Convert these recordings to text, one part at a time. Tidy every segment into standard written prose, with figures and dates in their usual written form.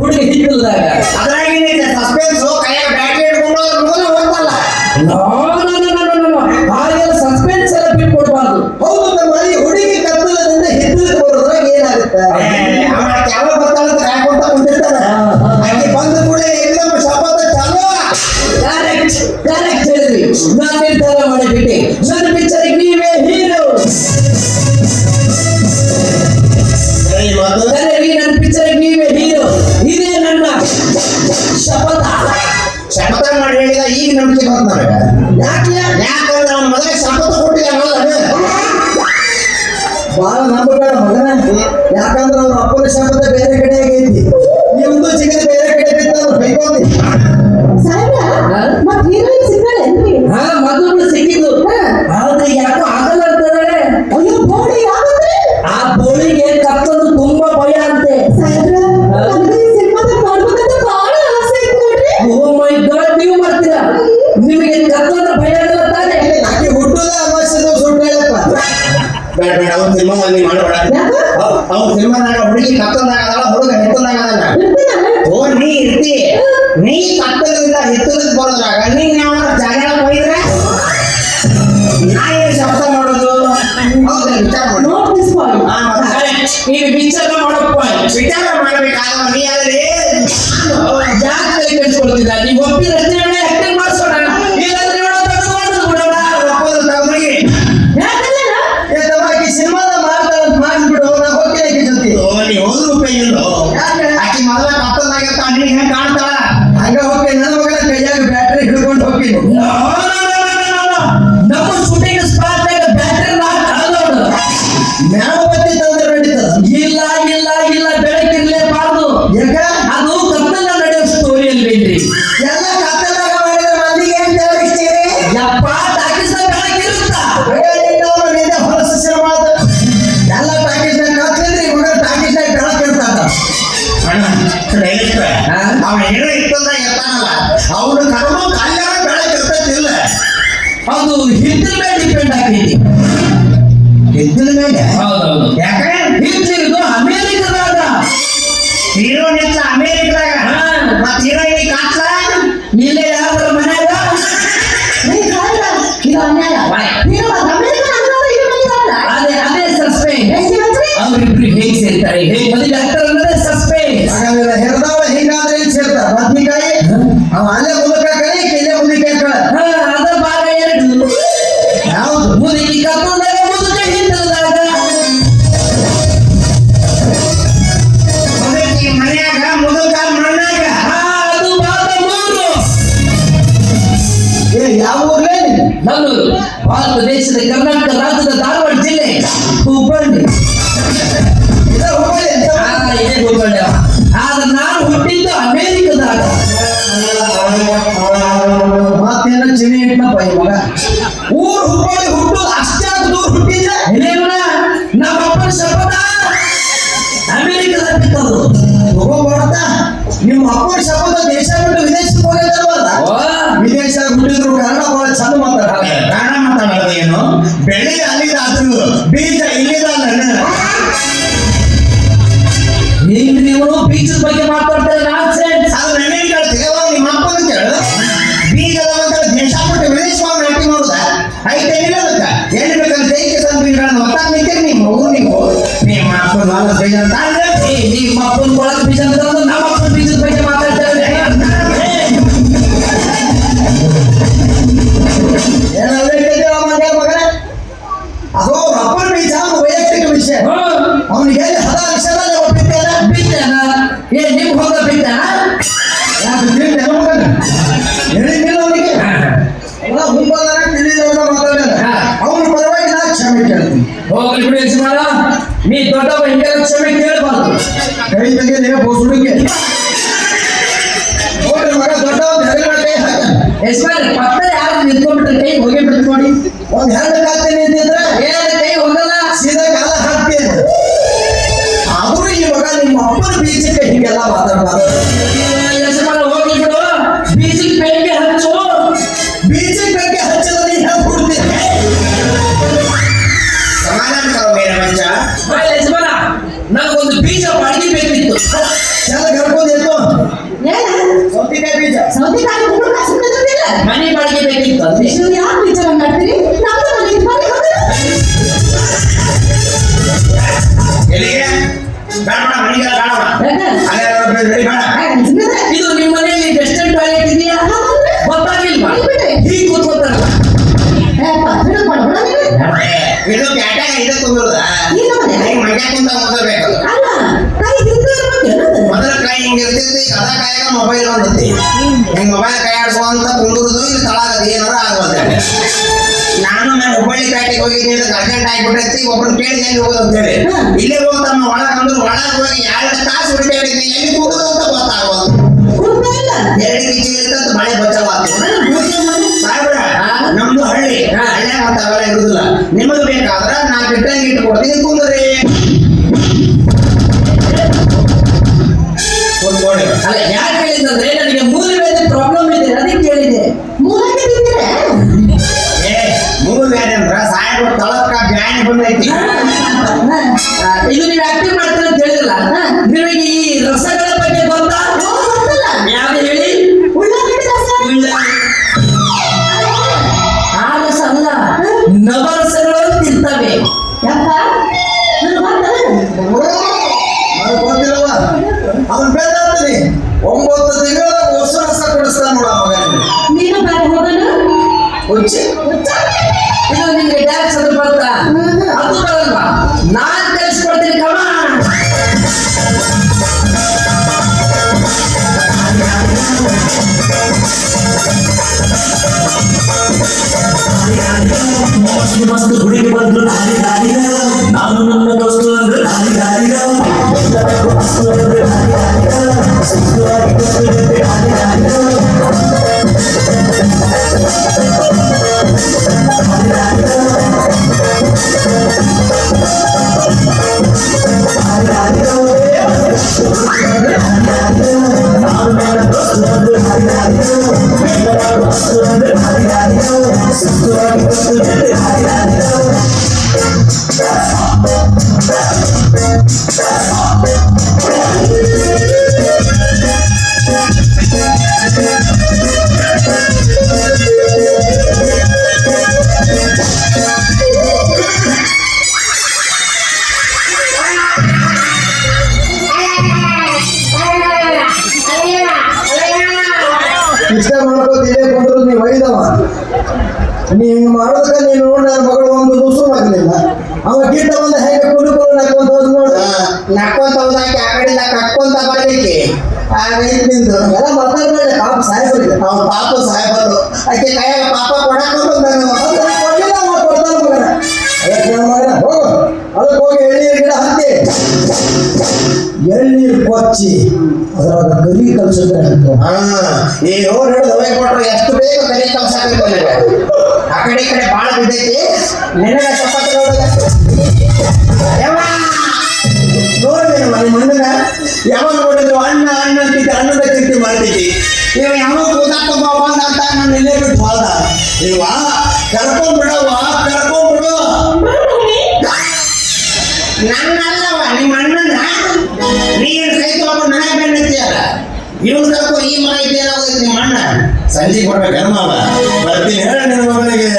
ಹುಡುಗಿ ಹಿತ್ತಲ್ದಾಗ ಅದ್ರಾಗೇನೈತೆ ಸಸ್ಪೆನ್ಸ್ ಕೈಯಾಗ ಬ್ಯಾಟ್ರಿ ಹಿಡ್ಕೊಂಡು ಮೊದಲು ಹೋಗ್ತಲ್ಲ ಹಾಗೆಲ್ಲ ಸಸ್ಪೆನ್ಸ್ ಎಲ್ಲ ಬಿಟ್ಕೊಡ್ಬಾರ್ದು. ಹೌದು ನಮ್ಮ ಈ ಹುಡುಗಿ ಕತ್ತಲದಿಂದ ಹಿತ್ತಲಕ್ಕೆ ಬರೋದ್ರಾಗ ಏನಾಗುತ್ತೆ ಯಾವ ಬರ್ತಾಳ ಕಾಯ್ಕೊಂತ ಕುಂತಿರ್ತಾರ ಆಕೆ ಬಂದ ಕೂಡ ಎಕ್ದಮ್ ಶಪಥ ಚಾಲು ಕರೆಕ್ಟ್ ಹೇಳಿದ್ರಿ. ನಾನು ನಿರ್ಧಾರ ಮಾಡಿಬಿಟ್ಟೆ, ನನ್ನ ಪಿಕ್ಚರ್ಗೆ ನೀವೇ ಹೀರೋ. ನನ್ನ ಪಿಕ್ಚರ್ಗೆ ನೀವೇ ಹೀರೋ, ಇದೇ ನನ್ನ ಶಪಥ. ಶಪಥ ಮಾಡಿ ಹೇಳಿದ ಈಗ ನಂಬಿಕೆ ಬಂತ ನನಗೆ. ಯಾಕಂದ್ರೆ ಅವ್ನ ಮೊದಲೇ ಶಪಥ ಕೊಟ್ಟಿದ್ದಾನಲ್ಲ ಬಹಳ ನಂಬಬೇಡ ಮಗನ, ಯಾಕಂದ್ರೆ ಅವ್ರ ಅಪ್ಪನ ಶಬ್ದ ಬೇರೆ ಕಡೆ ಆಗೈತಿ, ನಿಮ್ದು ಸಿಗದ ಬೇರೆ ಕಡೆ ಬಿತ್ತು ಬೈಕೋತಿ. ಹಾ ಮಗಳು ಸಿಕ್ಕಿದ್ದು, ಆದ್ರೆ ಯಾಕೋ ಆಗಲ್ಲ ಅಂತಾರೆ. ಆ ಬೋಳಿಗೆ ಕತ್ತಲು ತುಂಬಾ ಭಯ ಅಂತೆ. ಓ ಮೈ ಗಾಡ್, ನೀವು ಮಾಡ್ತೀರಾ? ನಿಮಗೆ ಕತ್ತಲ ಭಯ ಆಗಲ್ಲ ತಾನೆ? ಆಕೆ ಹುಟ್ಟುದ ಅವಶ್ಯದ ಸುಳ್ಳು ಹೇಳಪ್ಪ. ಬೇಡ ಬೇಡ ಅವ್ನ ಸಿನಿಮಾ ಮಂದಿ ಮಾಡಬೇಡ. ಅವ್ನ ಸಿನಿಮಾದಾಗ ಹುಡುಗಿ ಕತ್ತಲಾಗದಲ್ಲ, ಹುಡುಗ ಹೆತ್ತಲಾಗದಲ್ಲ. ಓ ನೀ ಇರ್ತಿ, ನೀ ಕತ್ತಲದಿಂದ ಹೆತ್ತಲಕ್ಕೆ ಬರೋದ್ರಾಗ ನೀನ್ ಯಾವ ಜಾಗ ಹೋಯ್ದ್ರೆ ನಾ ಏನ್ ಶಬ್ದ ಮಾಡೋದು? ಹೌದಾ ವಿಚಾರ ಮಾಡು. ಈಗ ವಿಚಾರ ಮಾಡಪ್ಪ, ವಿಚಾರ ಮಾಡಬೇಕಾದವ ನೀ ಅಲ್ರಿ. ಜಾಸ್ತಿ ಕಳಿಸ್ಕೊಡ್ತಿದ್ದ. ನೀವು ಒಪ್ಪಿದಷ್ಟೇ ಆಕ್ಟಿಂಗ್ ಮಾಡಿಸೋಣ, ಇಲ್ಲಾಂದ್ರೆ ಆಕೆ ಸಿನಿಮಾದ ಮಾಡ್ತಾರ ಮಾಡ್ಬಿಡು, ನಾ ಹೋಗ್ತೀನಿ ಆಕೆ ಜೊತೆ. ನೀ ಹೋದ್ರು ರೂಪಾಯಿ ಇಲ್ಲೋ. ಆಕಿ ಮೊದಲ ಕತ್ತಲಾಗತ್ತ, ನೀ ಹೆಂಗ್ ಕಾಣ್ತಾಳ ಹಂಗ ಹೋಗ್ತೀನಿ, ನನ್ನ ಮಗನ ಕೈಯಾಗ ಬ್ಯಾಟ್ರಿ ಹಿಡ್ಕೊಂಡು ಹೋಗ್ತೀನಿ. ನಮ್ಮ ಶೂಟಿಂಗ್ ಸ್ಪಾಟ್ ಬ್ಯಾಟ್ರಿ ಮ್ಯಾಣಪತ್ತಿ ತಂದ್ರೆ ನಡೀತದ. ಇಲ್ಲ ಇಲ್ಲ ಇಲ್ಲ, ಬೆಳಕಿರ್ಲೇಬಾರ್ದು. ಯಾಕ ಅದು ಕತ್ತಲ ನಡೆಯೋ ಸ್ಟೋರಿಯಲ್ಲಿ ಬೇಡ್ರಿ. ಎಲ್ಲ ಕತ್ತಲಾಗ ಮಾಡಿದ್ರೆ ಮಂದಿಗೆ ಏನ್ ತೋರಿಸ್ತೀರಿ? ಯಪ್ಪ ಟಾಕಿಸ ಬೆಳಕಿರುತ್ತ. ಹೊಲಸ ಸಿನಿಮಾ ಎಲ್ಲ ಟಾಕೀಸ್ನಾಗ ಕತ್ತಲಿದ್ರೆ ಮಗ ಟಾಕೀಸ್ನಾಗ ಬೆಳಕಿರ್ತಾರ. ಅವನ ಏನೋ ಇತ್ತಂದ್ರೆ ಇರ್ತಾನಲ್ಲ, ಅವನು ಕರ್ಮ ಕಲ್ಯಾಣ ಬೆಳಕಿರ್ತೈತಿಲ್ಲ. ಅದು ಹಿತ್ತಲ ಮೇಲೆ ಡಿಪೆಂಡ್ ಆಗೈತಿ. ಹಿತ್ತಲ ಮೇಲೆ ಹೌದೌದು. ಯಾಕೆ ಹಿತ್ತಲಿದು ಅಮೇರಿಕದಾಗ, ಹೀರೋನ್ ಹೆಚ್ಚ ಅಮೇರಿಕದಾಗ, ಮತ್ ಹೀರೋಯಿನ್ ಕಾಟ್ಲ ಇಲ್ಲೇ ಯಾರ ಮನ್ಯಾಗ ಅದೇ ಅದೇ ಸಸ್ಪೆನ್ಸ್. ಅವರಿಬ್ರು ಹೇಗ್ ಸೇರ್ತಾರೆ, ಹೇಗ್ ಮದುವೆ ಆಗ್ತಾರೆ ಅನ್ನೋದೇ ಸಸ್ಪೆನ್ಸ್. ಹಾಗಾದ್ರೆ ಹೆರದವ ಹಿಂಗಾದ್ರೆ ಇಲ್ಲಿ ಸೇರ್ತಾರ. ಬದ್ನಿಕಾಯಿ ಅವ ಅಲ್ಲೇ ಮುದುಕಾಕಳಿ, ಇಲ್ಲೇ ಮುದುಕಾಕಳ. ಅದ ಭಾಗ ಎರಡು. ಯಾವ್ದು? ಮುದುಕಿ ಕತ್ತಲ್ದಾಗ, ಮುದುಕ ಹಿತ್ತಲದಾಗ. ಮುದುಕಿ ಮನ್ಯಾಗ, ಮುದುಕ ಮಣ್ಣಾಗ. ಅದು ಭಾಗ ಮೂರು. ಯಾವ ಊರ್ಲೇ? ನಲ್ಲೂರು, ಭಾರತ ದೇಶದ ಕರ್ನಾಟಕ ರಾಜ್ಯದ ಧಾರವಾಡ ಜಿಲ್ಲೆ ಹುಬ್ಬಳ್ಳಿ. ಇದ ಹುಬ್ಬಳ್ಳಿ ಅಂತ. ಇದೇ ಹುಬ್ಬಳ್ಳಿ. ಆದ್ರೆ ನಾನು ಹುಟ್ಟಿದ್ದು ಅಮೇರಿಕದಾಗ. ಮತ್ತೇನ ಚಿನಿ ಇಟ್ನಪ್ಪ ಈ ಮಗ. ಊರ್ ಹುಬ್ಬಳ್ಳಿ ಹುಟ್ಟುದು ಅಷ್ಟೇ ದೂರ ಹುಟ್ಟಿದ್ರೆ ಇಲ್ಲೇನ ನಮ್ಮ ಅಪ್ಪನ ಶಪಥ ಅಮೇರಿಕದಾಗ ಬಿತ್ತದು. ತಗೋಬಾರ್ದ. ನಿಮ್ಮ ಅಪ್ಪನ ಶಪಥ ದೇಶ ಬಿಟ್ಟು ವಿದೇಶಕ್ಕೆ ಹೋಗಿದ್ದಾರಲ್ಲ, ವಿದೇಶ ಹುಟ್ಟಿದ್ರು ಕನ್ನಡ ಬಹಳ ಚಂದ ಮಾತಾಡ. ಕನ್ನಡ ಮಾತಾಡೋದು ಏನು? ಬೆಳೆ ಅಲ್ಲಿದಾದ್ರು ಬೀಜ ಇಲ್ಲಿದಲ್ಲ. ಈಗ ನೀವು ಬೀಚ್ ಬಗ್ಗೆ ಮಾತಾಡ್ತಾರೆ. ನಾನ್ಸೆನ್ಸ್. ಅದು ನನಗೆ ಕೇಳ್ತೀವಿ, ನಿಮ್ಮ ಅಪ್ಪನ ಕೇಳು. ಬೀಜದ ಅಂತ ದೇಶ ಬಿಟ್ಟು ವಿದೇಶವಾಗಿ ನಾಟಿ ಮಾಡುದ ಐತೆ ಇಲ್ಲದಕ್ಕ ಎಲ್ಲಿ ಬೇಕಂತ ಜೈಕೆ ಸಂಬಂಧಗಳನ್ನು ಒತ್ತಾಗ್ಲಿಕ್ಕೆ ನೀವು ಹೋಗು. ನಿಮ್ಮ ಅಪ್ಪನ ನಾಲ್ಕು ಬೀಜ ಅಂತ ಅಂದ್ರೆ ನಿಮ್ಮ ಅಪ್ಪನ ಕೊಳಕ್ ಬೀಜ ಅಂತ ನಮ್ಮ ಅಪ್ಪನ ಬೀಜದ ಬಗ್ಗೆ ಮಾತಾಡ್ತಾರೆ. ಮಗನ ಅದು ಅಪ್ಪನ ಬೀಜ ವೈಯಕ್ತಿಕ ವಿಷಯ. ಅವನಿಗೆ ಹದ ವಿಷಯದಲ್ಲಿ ಒಪ್ಪಿದ್ದೇನೆ. ಬಿತ್ತೇನ ನಿಮ್ಗೆ ಹೋಗ ಬಿತ್ತಾನ ಹೇಳಿದ್ದಿಲ್ಲ ಅವನಿಗೆ. ಮುಂಬಾಗ ತಿಳಿದವನ್ನ ಮಾತಾಡ್ಯಾರ. ಅವನ ಪರವಾಗಿ ನಾ ಕ್ಷಮೆ ಕೇಳ್ತೀನಿ. ಹೋಗ್ಲಿ ಬಿಡಿ ಯಜಮಾನ, ನೀ ದೊಡ್ಡವ ಹಿಂಗೆಲ್ಲ ಕ್ಷಮೆ ಕೇಳಬಾರ್ದು. ಕೈ ತೆಗೆದೇ ಬೋಸುಡಿಗೆ ನೋಡ್ರಿ ಮಗ ದೊಡ್ಡವ ಹೆಗಲೇ ಹಾಕ. ಯಜಮಾನ ಪಕ್ಕ ಯಾರು ನಿಂತ್ಕೊಂಡ್ಬಿಟ್ರೆ ಕೈ ಹೋಗಿ ಬಿಡ್ತು ನೋಡಿ. ಒಂದ್ ಹೆಣ್ಣು ಕಾಗ್ತೇನೆ ಅಂತಿದ್ರೆ ಏನ ಕೈ ಹೋಗಲ್ಲ, ಸೀದಾ ಕಾಲ ಹಾಕ್ತೇನೆ. ಆದ್ರೂ ಈ ಮಗ ನಿಮ್ಮ ಅಪ್ಪನ ಬೀಜಕ್ಕೆ ಹೀಗೆಲ್ಲ ಮಾತಾಡ್ಬಾರ್ದು. ಯಜಮಾನ ಹೋಗ್ಲಿ ಬಿಡು, ಬೀಜಕ್ಕೆ ಬೆಂಕಿ ಹಚ್ಚು. ಬೀಜಕ್ಕೆ ಬೆಂಕಿ ಹಚ್ಚಿದ ನೀನ್ ಹೆಂಗ್ ಕೊಡ್ತೀನಿ? ಸಮಾಧಾನ ಕರೋ ಮೇರೆ ಬಚ್ಚ. ಯಜಮಾನ ನನಗೊಂದು ಬೀಜ ಬಾಡಿಗೆ ಬೇಕಿತ್ತು. ಎಲ್ಲ ಕರ್ಕೊಂಡು ತಂದೆ. ನೀವು ಯಾಕೆ ವಿಚಾರ ಮಾಡ್ತೀರಿ ನಮ್ಮ ಮನೆ ಬರೀ ಹೋಗೋಣ. ಎಲ್ಲಿಗೆ ಬೇಡ ಮನೆಗೆಲ್ಲ ಬೇಡ ಯಾಕೆ? ಅಲ್ಲೇ ರೆಡಿ ಬೇಡ ಯಾಕೆ ಸುಮ್ನಿದ್ರೆ? ಇದು ನಿಮ್ಮ ಮನೆಯಲ್ಲಿ ವೆಸ್ಟರ್ನ್ ಟಾಯ್ಲೆಟ್ ಇದೆಯಾ? ಗೊತ್ತಾಗಿಲ್ವಾ? ಹೀಗೆ ಕೂತ್ಕೊತಾರಲ್ಲ. ಏಪ್ಪ, ಹಿಡಿದು ಮಾಡ್ಬೇಡ ನೀನು. ಇದು ಪ್ಯಾಟ್ಯಾಗ ಇದು ತುಂಬಿರುದ ಏನು ಮನೆ? ಹಿಂಗ್ ಮಂಡ್ಯ ಕುಂತ ಮೊದಲ್ಬೇಕು ಅಲ್ಲ, ಕೈ ಹಿಂದೆ ಇರ್ಬೇಕು ಏನದು? ಮೊದಲ ಕೈ ಹಿಂಗ ಇರ್ತೈತಿ ಅದ ಕೈಯಾಗ ಮೊಬೈಲ್ ಬಂದೈತಿ ಹಿಂಗ್ ಮೊಬೈಲ್ ಕೈ ಆಡ್ಸುವಂತ ಕುಂದುರುದು ಇಲ್ಲಿ ತಳಗದ ಏನಾರ ಆಗೋದ ನಾನು ನಾನು ಹುಬ್ಬಳ್ಳಿ ಪ್ಯಾಟಿಗೆ ಹೋಗಿದ್ದೀನಿ ಇದಕ್ಕೆ ಅರ್ಜೆಂಟ್ ಆಗಿಬಿಟ್ಟೈತಿ ಒಬ್ಬರು ಕೇಳಿ ಎಲ್ಲಿ ಹೋಗೋದು ಅಂತೇಳಿ ಇಲ್ಲೇ ಹೋಗ್ತಾನ ಒಳಗೆ ಅಂದ್ರೆ ಒಳಗೆ ಹೋಗಿ 2 ತಾಸು ಹುಡುಕಾಡಿದ್ವಿ ಎಲ್ಲಿ ಕೂಡುದು ಅಂತ ಗೊತ್ತಾಗೋದು ಕುಡ್ತಾ ಇಲ್ಲ. 2 ಕಿಚಿ ಇರ್ತಂತ ಮಳೆ ಬಚಾವಾಗ್ತದೆ ಸಾಯ್ಬ್ರ ನಮ್ದು ಹಳ್ಳಿ ಹಳ್ಳ್ಯಾಗ ಮತ್ತೆ ಅವೆಲ್ಲ ಇರುದಿಲ್ಲ ನಿಮಗ್ ಬೇಕಾದ್ರ ನಾ ಕಿಟ್ಟಂಗಿ ಇಟ್ಟು ಕೊಡ್ತೀನಿ ಕುಂದ್ರಿ ಕುಂದ್ಕೊಳ್ಳಿ ಅಲ್ಲ ಯಾಕೆ ಹೇಳಿದಂದ್ರೆ ನನಗೆ ಮೂಲವೇದ ಪ್ರಾಬ್ಲಮ್ ಇದೆ ಅದಕ್ಕೆ ಕೇಳಿದೆ. ಮೂಲಕ್ಕೆ ತಿಂತೀರ? ಏ ಮೂರು ಬ್ಯಾನೆ ಅಂದ್ರ ಸಾಯ್ಬ್ರ ತಳಕ್ಕ ಬ್ಯಾನಿ ಬಂದೈತಿ ಇದು ನೀವು ಆಕ್ಟಿವ್ ಮಾಡ್ತೀರ ಅಂತ ಹೇಳಿದ್ರಲ್ಲ, ನಿಮಗೆ ಈ ರಸಗಳ ಬಗ್ಗೆ ಗೊತ್ತಾ? ಗೊತ್ತಲ್ಲ. ಯಾವ್ದು ಹೇಳಿ? ಉಳ್ಳಾಗಡ್ಡಿ ರಸ. ಆ ರಸ ಅಲ್ಲ, ನವರಸಗಳು ತಿಂತವೆ. ಯಾಕ? ನನಗೆ ಗೊತ್ತಲ್ಲ. ನನಗೆ ಗೊತ್ತಿಲ್ಲವ ಅವನ್ ಬೇದಾಡ್ತೀನಿ 9 ತಿಂಗಳ ಹೊಸ ರಸ ಕೊಡಿಸ್ತಾನ ನೋಡ ಮಗ ನೀನು ಬೇರೆ ಹೋಗೋಣ. ಹುಚ್ಚಿ ಇದು ನಿಮ್ಗೆ ಡ್ಯಾನ್ಸ್ ಅದು ಬರ್ತಾ? ಅದು ಬರಲ್ವಾ? ನಾನ್ ಕಲಿಸ್ಕೊಡ್ತೀನಿ ಕಮ. ಮಸ್ತ್ ಹುಡುಗಿ ಬಂದ್ರು ನಾನು ನನ್ನ ದೋಸ್ತು ಅಂದ್ರೆ ಇಷ್ಟ ಮಾಡ್ಕೋತ ಇಲ್ಲೇ ಕುಂದ್ರು ನೀವು ಒಯ್ದವ ನೀ ಹಿಂಗ್ ಮಾಡೋದಕ್ಕ ನೀನು ನೋಡಿ ನನ್ನ ಮಗಳು ಒಂದು ದಿವಸ ಆಗಲಿಲ್ಲ ಅವ ಗಿಟ್ಟ ಬಂದ ಹೇಗೆ ಕುಡುಕೊಂಡು ನಕ್ಕೊಂತ ಹೋದ್ ನೋಡು ನಕ್ಕೊಂತ ಹೋದಾಕಿ ಆ ಕಡೆಯಿಂದ ಕಟ್ಕೊಂತ ಬರ್ಲಿಕ್ಕೆ ಆಗೈತಿ ನಿಂದು ಎಲ್ಲ ಮಾತಾಡ್ಬೇಡ ಪಾಪ ಸಾಯ್ಬರಿಗೆ ಅವ್ನ ಪಾಪ ಸಾಯ್ಬಾರ್ದು ಆಕೆ ಕೈಯಾಗ ಪಾಪ ಕೊಡಾಕೊಂಡು ಕೊಡ್ಲಿಲ್ಲ ಅವ ಕೊಡ್ತಾನ ಮಗನ ಅದಕ್ಕೆ ನನ್ನ ಮಗನ ಹೋಗು ಅದಕ್ಕೆ ಹೋಗಿ ಎಳ್ನೀರು ಗಿಡ ಹತ್ತಿ ಎಳ್ನೀರು ಕೊಚ್ಚಿ ಅದ್ರಾಗ ಗರಿ ಕಲ್ಸಿದ್ರೆ ಅಂತ ಹಾ ಈ ರೋಡ್ ಹಿಡಿದು ಹೋಗಿ ಕೊಟ್ರು ಎಷ್ಟು ಬೇಗ ಕರಿ ಕಲ್ಸಾಕಬೇಕು ನನಗೆ ಆ ಕಡೆ ಈ ಕಡೆ ಬಾಳ ಬಿದ್ದೈತಿ ನಿನಗ ಚಪಾತಿ ನೋಡ್ದೇನು ಮನೆ ಮಣ್ಣನ ಯಾವಾಗ ನೋಡಿದ್ರು ಅಣ್ಣ ಅಣ್ಣ ಅಂತಿದ್ದೆ ಅನ್ನದ ಚಿಂತೆ ಮಾಡ್ತಿದ್ದಿ ನೀವು ಯಾವಾಗ ಕೂದಾಕ ಬಂದ ಅಂತ ನಾನು ಇಲ್ಲೇ ಬಿಟ್ಟು ಹೋದ ಇವ ಕರ್ಕೊಂಡ್ಬಿಡವ್ವ ಕರ್ಕೊಂಡ್ಬಿಡು ನನ್ನಲ್ಲವ ನಿಮ್ಮ ಅಣ್ಣನ ನೀನು ಕೈ ತಗೊಂಡು ನನಗೆ ಬೆನ್ನೈತಿಯಲ್ಲ ಇವನು ಕರ್ಕೊ ಈ ಮಗ ಇದ್ದೇನಾಗೋದೈತಿ ನಿಮ್ಮ ಅಣ್ಣ ಸಂಜೆ ಕೊಡ್ಬೇಕು ಮಾವ ಬರ್ತೀನಿ ಹೇಳ ನಿನ್ನ ಮಗಳಿಗೆ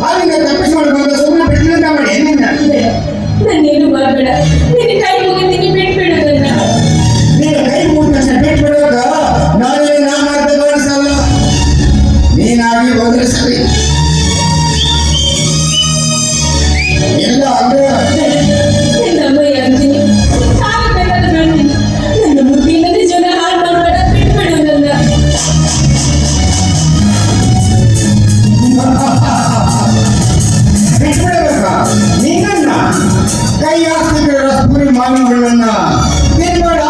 ಹಾಗೆ ತಪ್ಪಿಸಿ ಮಾಡ್ಕೊಂಡು ಸುಮ್ಮನೆ ಬಿಟ್ಟಿಲ್ಲ ಮಾಡಿ ನಿನ್ನ ನನ್ನೇನು ಮಾಡಬೇಡ. ನಿನ್ನ ಕೈ ಮುಗಿತೀನಿ, ಬಿಟ್ಬಿಡು ನನ್ನ. ನೀನು ಕೈ ಮುಟ್ಟ ಬಿಟ್ಟು ಬಿಡುವಾಗ ನಾಳೆ ನಾ ಮಾಡ್ತಾ ತೋರಿಸಲ್ಲ ನೀನಾಗಿ ಹೋದ್ರೆ ಸರಿ ಎಲ್ಲ ಅಂದ್ರೆ ನಿನ್ನ ಅಮ್ಮಯ್ಯ ಅಂತೀನಿ. ಸಾಯ್ಬೇಕಾದ್ರೆ ನೋಡ್ತೀನಿ. ನನ್ನ ಮುದ್ದಿನ ನಿಜನ ಹಾಳು ಮಾಡಬೇಡ, ಬಿಟ್ಬಿಡು ನನ್ನ. ಬಿಟ್ಬಿಡಬೇಕ ನೀನನ್ನ ಕೈ ಹಾಕ್ತಿದ್ರೆ ರಸ್ಪುರಿ ಮಾವಿನಗಳನ್ನ ತಿನ್ಬೇಡ